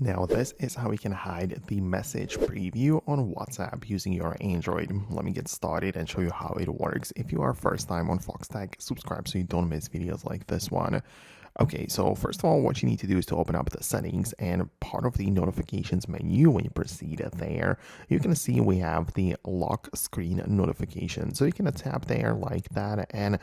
Now, this is how we can hide the message preview on WhatsApp using your Android. Let me get started and show you how it works. If you are first time on Foxtecc, subscribe so you don't miss videos like this one. Okay, so first of all, what you need to do is to open up the settings, and part of the notifications menu, when you proceed there, you can see we have the lock screen notification. So you can tap there like that, and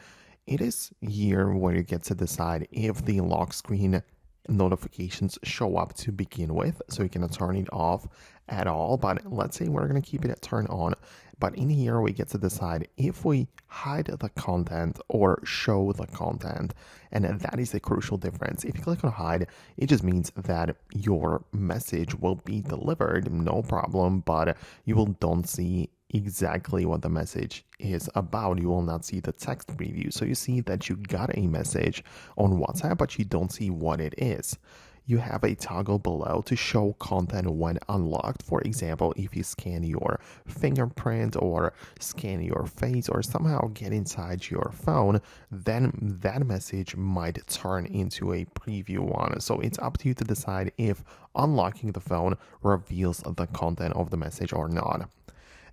it is here where you get to decide if the lock screen notifications show up to begin with, so you can turn it off at all. But let's say we're going to keep it turned on, but in here we get to decide if we hide the content or show the content, and that is a crucial difference. If you click on hide, it just means that your message will be delivered, no problem, but you will don't see exactly what the message is about. You will not see the text preview. So you see that you got a message on WhatsApp, but you don't see what it is. You have a toggle below to show content when unlocked. For example, if you scan your fingerprint or scan your face or somehow get inside your phone, then that message might turn into a preview one. So it's up to you to decide if unlocking the phone reveals the content of the message or not.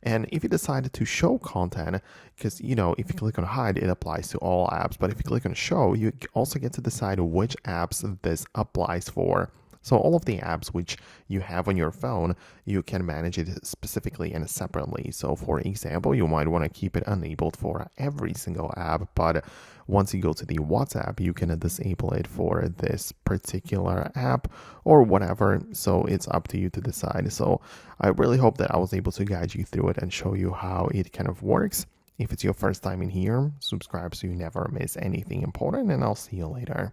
And if you decide to show content, because, if you click on hide, it applies to all apps. But if you click on show, you also get to decide which apps this applies for. So all of the apps which you have on your phone, you can manage it specifically and separately. So for example, you might want to keep it enabled for every single app, but once you go to the WhatsApp, you can disable it for this particular app or whatever. So it's up to you to decide. So I really hope that I was able to guide you through it and show you how it kind of works. If it's your first time in here, subscribe so you never miss anything important, and I'll see you later.